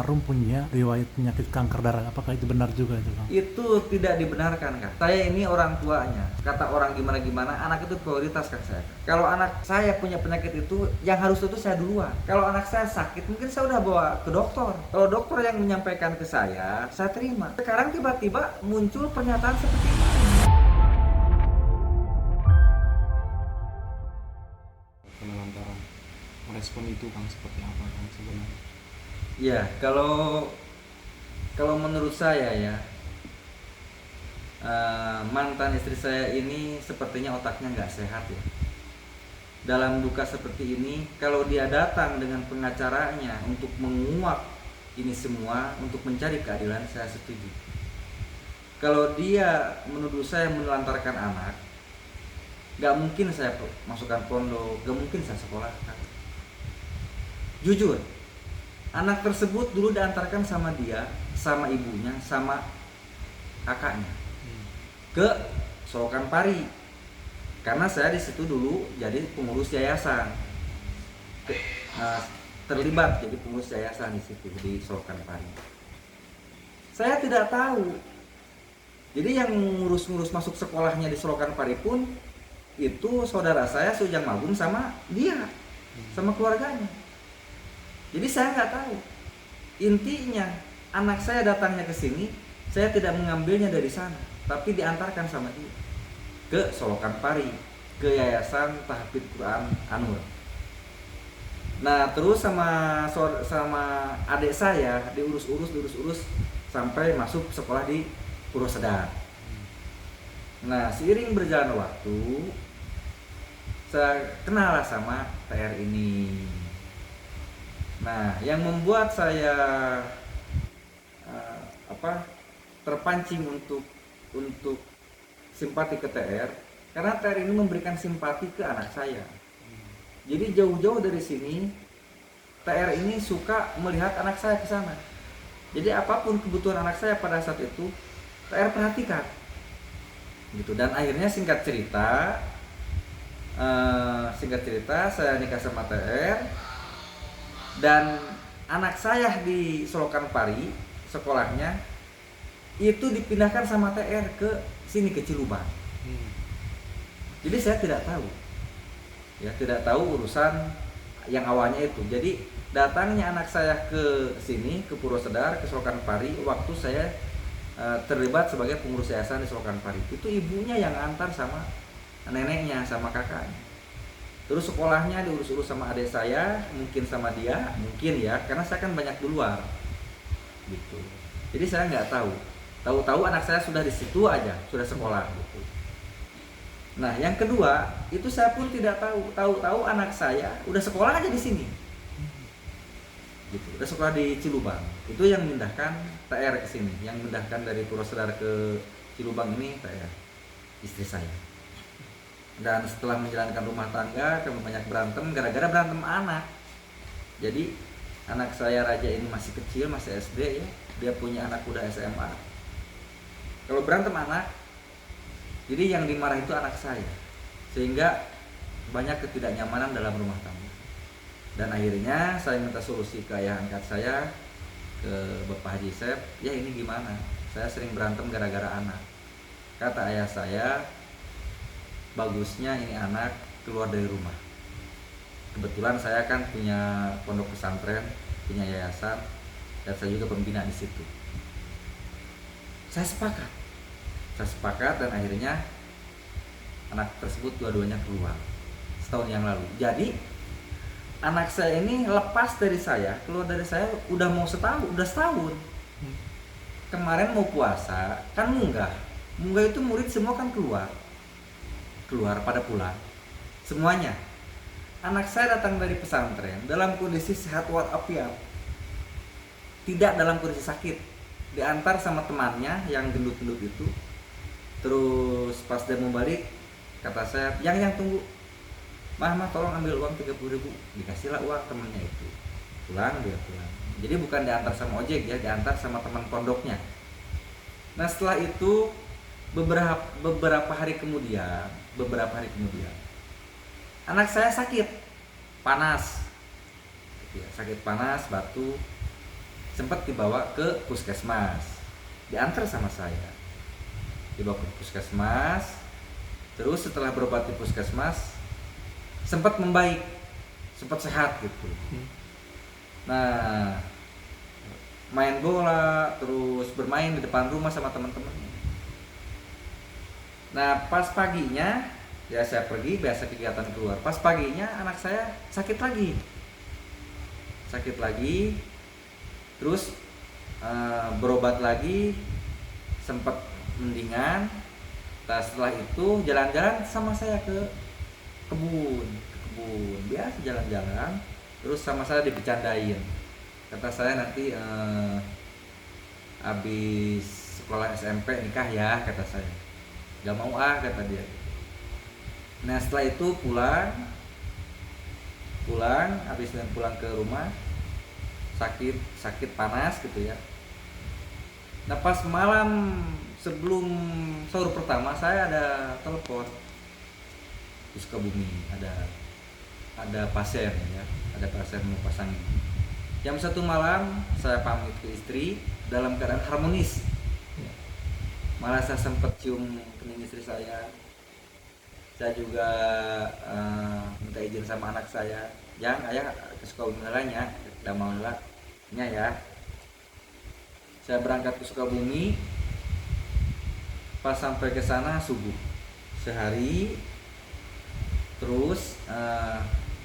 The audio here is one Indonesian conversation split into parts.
almarhum punya riwayat penyakit kanker darah. Apakah itu benar juga itu, Kang? Itu tidak dibenarkan, Kak. Saya ini orang tuanya. Kata orang gimana-gimana, anak itu prioritas, Kak, saya. Kalau anak saya punya penyakit itu, yang harus itu saya duluan. Kalau anak saya sakit, mungkin saya udah bawa ke dokter. Kalau dokter yang menyampaikan ke saya terima. Sekarang tiba-tiba muncul pernyataan seperti ini. Penelantaran merespon itu, Kang, seperti apa, Kang, sebenarnya? Ya, kalau menurut saya ya, mantan istri saya ini sepertinya otaknya nggak sehat ya. Dalam duka seperti ini, kalau dia datang dengan pengacaranya untuk menguak ini semua untuk mencari keadilan, saya setuju. Kalau dia menuduh saya menelantarkan anak, nggak mungkin saya masukkan pondok, nggak mungkin saya sekolahkan. Jujur, anak tersebut dulu diantarkan sama dia, sama ibunya, sama kakaknya ke Solokan Pari. Karena saya di situ dulu jadi pengurus yayasan, terlibat jadi pengurus yayasan di situ di Solokan Pari. Saya tidak tahu. Jadi yang ngurus-ngurus masuk sekolahnya di Solokan Pari pun itu saudara saya Sujang Magung sama dia, sama keluarganya. Jadi saya nggak tahu. Intinya anak saya datangnya ke sini, saya tidak mengambilnya dari sana, tapi diantarkan sama dia ke Solokan Pari, ke Yayasan Tahfidz Quran Anur. Nah, terus sama adik saya diurus sampai masuk sekolah di Purwosedar. Nah, seiring berjalan waktu, saya kenal sama TR ini. Nah, yang membuat saya terpancing untuk simpati ke TR, karena TR ini memberikan simpati ke anak saya. Jadi jauh-jauh dari sini, TR ini suka melihat anak saya ke sana. Jadi apapun kebutuhan anak saya pada saat itu, TR perhatikan. Gitu. Dan akhirnya singkat cerita saya nikah sama TR. Dan anak saya di Solokan Pari, sekolahnya itu dipindahkan sama TR ke sini, ke Cilubang. Jadi saya tidak tahu, ya tidak tahu urusan yang awalnya itu. Jadi datangnya anak saya ke sini, ke Purwosedar, ke Solokan Pari, waktu saya terlibat sebagai pengurus yayasan di Solokan Pari. Itu ibunya yang antar sama neneknya, sama kakaknya. Terus sekolahnya diurus-urus sama adik saya, mungkin sama dia, mungkin ya, karena saya kan banyak di luar, gitu. Jadi saya nggak tahu. Tahu-tahu anak saya sudah di situ aja, sudah sekolah, gitu. Nah, yang kedua itu saya pun tidak tahu. Tahu-tahu anak saya udah sekolah aja di sini, gitu. Udah sekolah di Cilubang. Itu yang memindahkan TR ke sini, yang memindahkan dari Purwosedar ke Cilubang ini TR, istri saya. Dan setelah menjalankan rumah tangga, kami banyak berantem gara-gara berantem anak. Jadi anak saya Raja ini masih kecil, masih SD ya. Dia punya anak udah SMA. Kalau berantem anak, jadi yang dimarah itu anak saya. Sehingga banyak ketidaknyamanan dalam rumah tangga. Dan akhirnya saya minta solusi ke ayah angkat saya, ke Bapak Haji Sep, ya ini gimana? Saya sering berantem gara-gara anak. Kata ayah saya, bagusnya ini anak keluar dari rumah. Kebetulan saya kan punya pondok pesantren, punya yayasan, dan saya juga pembina di situ. Saya sepakat dan akhirnya anak tersebut dua-duanya keluar setahun yang lalu. Jadi anak saya ini lepas dari saya, keluar dari saya udah setahun. Kemarin mau puasa kan munggah itu murid semua kan keluar pada pulang semuanya. Anak saya datang dari pesantren dalam kondisi sehat walafiat, tidak dalam kondisi sakit, diantar sama temannya yang gendut-gendut itu. Terus pas dia mau balik, kata saya, yang tunggu, mah tolong ambil uang 30.000. Dikasihlah uang temannya itu, dia pulang. Jadi bukan diantar sama ojek ya, diantar sama teman pondoknya. Nah, setelah itu beberapa hari kemudian anak saya sakit panas, batuk. sempat dibawa ke puskesmas, diantar sama saya, dibawa ke puskesmas. Terus setelah berobat di puskesmas sempat membaik, sempat sehat gitu. Nah, main bola, terus bermain di depan rumah sama teman-teman. Nah, pas paginya ya saya pergi biasa kegiatan keluar. Pas paginya anak saya sakit lagi. Terus berobat lagi, sempat mendingan. Nah, setelah itu jalan-jalan sama saya ke kebun, biasa jalan-jalan. Terus sama saya dibecandain. Kata saya nanti habis sekolah SMP nikah ya, kata saya. Gak mau kata dia. Nah, setelah itu pulang habis pulang ke rumah sakit panas gitu ya. Nah, pas malam sebelum sahur pertama saya ada telepon di Sukabumi, ada pasien ya, ada pasien mau pasang. Jam 1 malam saya pamit ke istri dalam keadaan harmonis. Malah saya sempat cium kening istri saya. Saya juga minta izin sama anak saya, yang ayah ke Sukabumi nya, udah mau nya ya. Saya berangkat ke Sukabumi, pas sampai ke sana subuh sehari, terus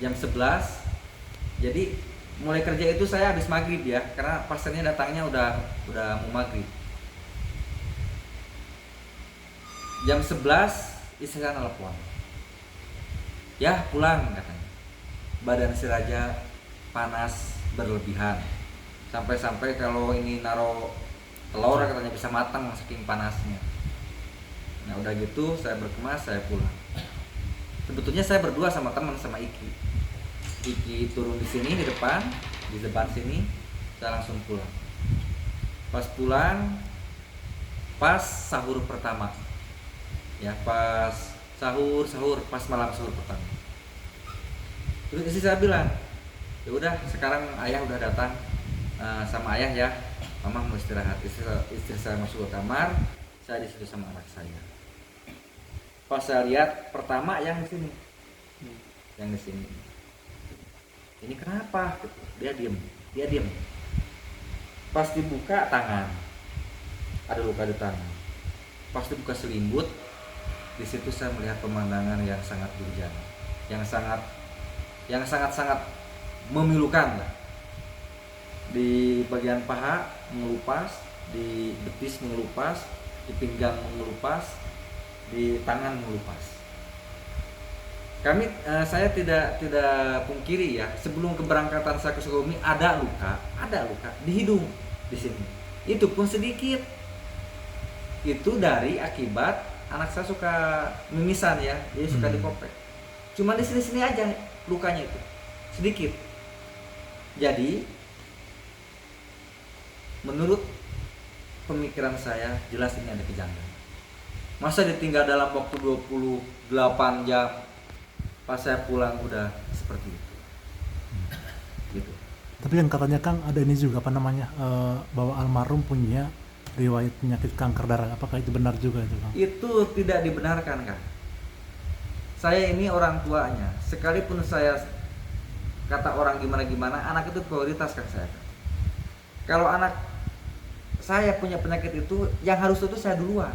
jam 11. Jadi mulai kerja itu saya habis maghrib ya, karena pasiennya datangnya udah mau maghrib. Jam 11 istri saya nelpon, ya pulang katanya, badan si Raja panas berlebihan, sampai kalau ini naro telur katanya bisa matang saking panasnya. Nah udah gitu saya berkemas, saya pulang. Sebetulnya saya berdua sama teman, sama Iki turun di sini di depan sini, saya langsung pulang. Pas pulang, pas sahur pertama ya, pas sahur pas malam sahur pertama. Terus istri saya bilang, ya udah sekarang ayah udah datang, sama ayah ya, mama mau istirahat. Istri saya masuk ke kamar, saya di situ sama anak saya. Pas saya lihat pertama yang di sini, ini kenapa? Dia diem. Pas dibuka tangan, ada luka di tangan. Pas dibuka selimut, di situ saya melihat pemandangan yang sangat bencana, yang sangat memilukan lah. Di bagian paha mengelupas, di betis mengelupas, di pinggang mengelupas, di tangan mengelupas. Saya tidak pungkiri ya, sebelum keberangkatan saya ke Sukabumi ada luka di hidung di sini. Itu pun sedikit. Itu dari akibat anak saya suka mimisan ya, jadi suka dikopek. Cuma di sini aja lukanya itu sedikit. Jadi menurut pemikiran saya jelas ini ada kejanggalan. Masa ditinggal dalam waktu 28 jam, pas saya pulang udah seperti itu. Gitu. Tapi yang katanya Kang ada ini juga bahwa almarhum punya riwayat penyakit kanker darah. Apakah itu benar juga itu Kang? Itu tidak dibenarkan Kang. Saya ini orang tuanya, sekalipun saya kata orang gimana, anak itu prioritas Kang saya. Kalau anak saya punya penyakit itu, yang harus itu saya duluan.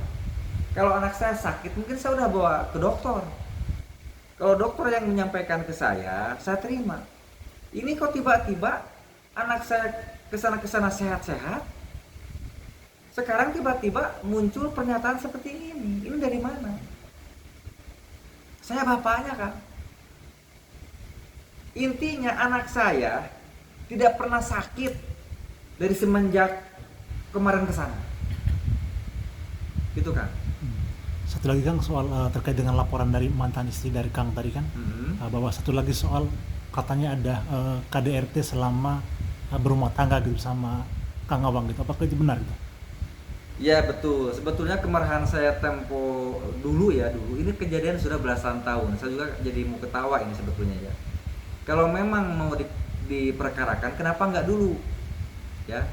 Kalau anak saya sakit, mungkin saya udah bawa ke dokter. Kalau dokter yang menyampaikan ke saya terima. Ini kok tiba-tiba anak saya kesana sehat-sehat, sekarang tiba-tiba muncul pernyataan seperti ini. Ini dari mana? Saya bapaknya Kang. Intinya anak saya tidak pernah sakit dari semenjak kemarin kesana. Gitu Kang. Satu lagi Kang soal terkait dengan laporan dari mantan istri dari Kang tadi kan, bahwa satu lagi soal katanya ada KDRT selama berumah tangga gitu sama Kang Awang gitu. Apakah itu benar gitu? Ya betul. Sebetulnya kemarahan saya tempo dulu ini kejadian sudah belasan tahun. Saya juga jadi mau ketawa ini sebetulnya ya. Kalau memang mau diperkarakan, kenapa nggak dulu? Ya,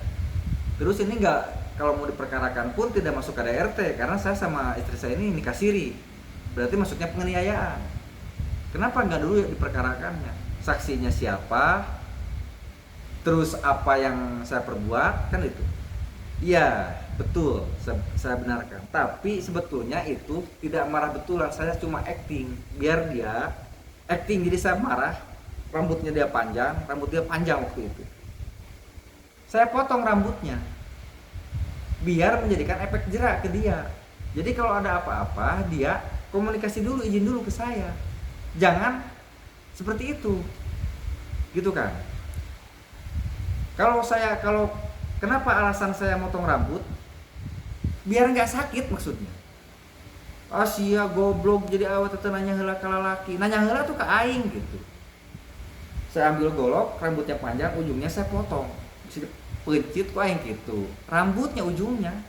Terus ini nggak, kalau mau diperkarakan pun tidak masuk KDRT karena saya sama istri saya ini nikah siri, berarti masuknya penganiayaan. Kenapa nggak dulu ya diperkarakannya? Saksinya siapa? Terus apa yang saya perbuat, kan itu? Iya, betul, saya benarkan. Tapi sebetulnya itu tidak marah betulan, saya cuma acting, biar dia acting. Jadi saya marah, rambutnya dia panjang, rambut dia panjang waktu itu. Saya potong rambutnya, biar menjadikan efek jerak ke dia. Jadi kalau ada apa-apa, dia komunikasi dulu, izin dulu ke saya. Jangan seperti itu, gitu kan? Kalau kenapa alasan saya motong rambut? Biar nggak sakit maksudnya. Sia goblok jadi awet teu nanya heula ka lalaki. Nanya heula tuh ke aing gitu. Saya ambil golok, rambutnya panjang, ujungnya saya potong. Bisa dipencit ku aing gitu. Rambutnya ujungnya.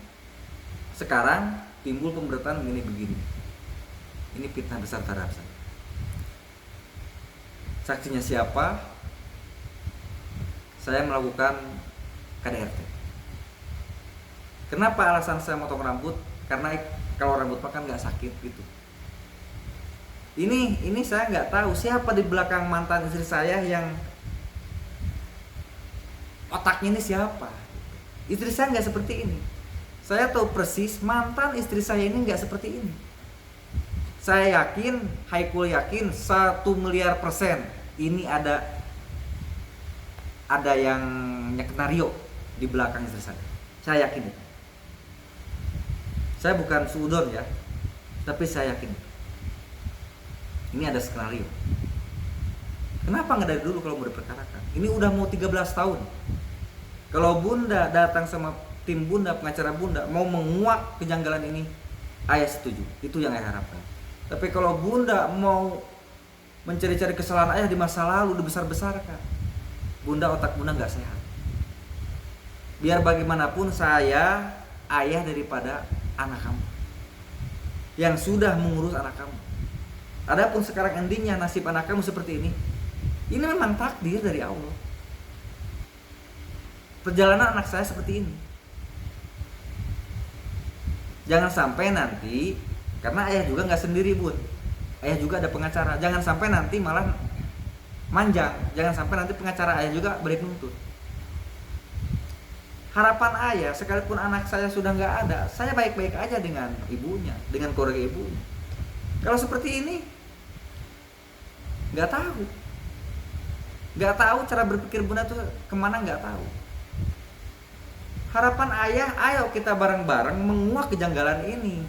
Sekarang timbul pemberatan begini. Ini fitnah besar terhadap saya. Saksinya siapa? Saya melakukan KDRT. Kenapa alasan saya motong rambut? Karena kalau rambut makan nggak sakit gitu. Ini saya nggak tahu siapa di belakang mantan istri saya yang otaknya ini siapa. Istri saya nggak seperti ini. Saya tahu persis mantan istri saya ini nggak seperti ini. Saya yakin, Haikul yakin 1.000.000% ini ada yang nyekenario di belakang istri saya. Saya yakin itu. Saya bukan suudon ya, tapi saya yakin ini ada skenario. Kenapa nggak dari dulu kalau mau diperkarakan? Ini udah mau 13 tahun. Kalau Bunda datang sama tim Bunda, pengacara Bunda mau menguak kejanggalan ini, ayah setuju. Itu yang ayah harapkan. Tapi kalau Bunda mau mencari-cari kesalahan ayah di masa lalu, dibesar-besarkan, Bunda, otak Bunda nggak sehat. Biar bagaimanapun saya ayah daripada anak kamu yang sudah mengurus anak kamu. Adapun sekarang endingnya nasib anak kamu seperti ini memang takdir dari Allah. Perjalanan anak saya seperti ini. Jangan sampai nanti, karena ayah juga nggak sendiri Bun, ayah juga ada pengacara. Jangan sampai nanti malah manjang. Jangan sampai nanti pengacara ayah juga balik nuntut. Harapan ayah, sekalipun anak saya sudah nggak ada, saya baik-baik aja dengan ibunya, dengan keluarga ibunya. Kalau seperti ini, nggak tahu cara berpikir Bunda tuh kemana, nggak tahu. Harapan ayah, ayo kita bareng-bareng menguak kejanggalan ini.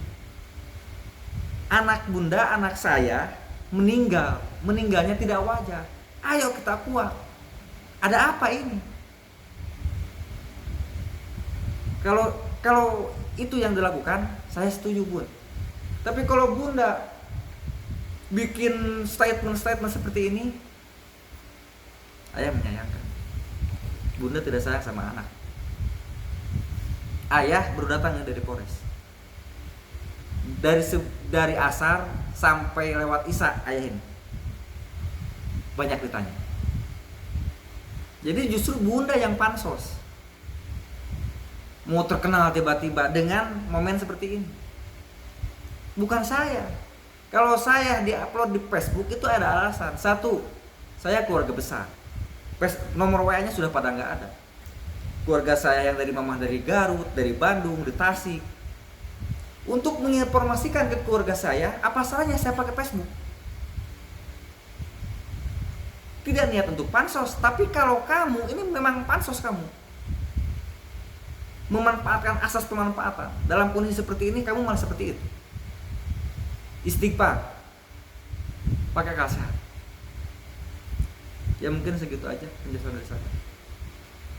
Anak Bunda, anak saya meninggalnya tidak wajar. Ayo kita kuak. Ada apa ini? Kalau itu yang dilakukan, saya setuju Bun. Tapi kalau Bunda bikin statement seperti ini, ayah menyayangkan. Bunda tidak sayang sama anak. Ayah baru datang dari Polres. Dari asar sampai lewat isya ayah ini banyak ditanya. Jadi justru Bunda yang pansos. Mau terkenal tiba-tiba dengan momen seperti ini. Bukan saya. Kalau saya di-upload di Facebook itu ada alasan. Satu, saya keluarga besar. Nomor WA-nya sudah pada nggak ada. Keluarga saya yang dari mamah dari Garut, dari Bandung, di Tasik. Untuk menginformasikan ke keluarga saya, apa salahnya saya pakai Facebook? Tidak niat untuk pansos, tapi kalau kamu, ini memang pansos kamu. Memanfaatkan asas pemanfaatan. Dalam kondisi seperti ini, kamu malah seperti itu. Istighfar. Pakai akal sehat. Ya mungkin segitu aja penjelasan dari saya.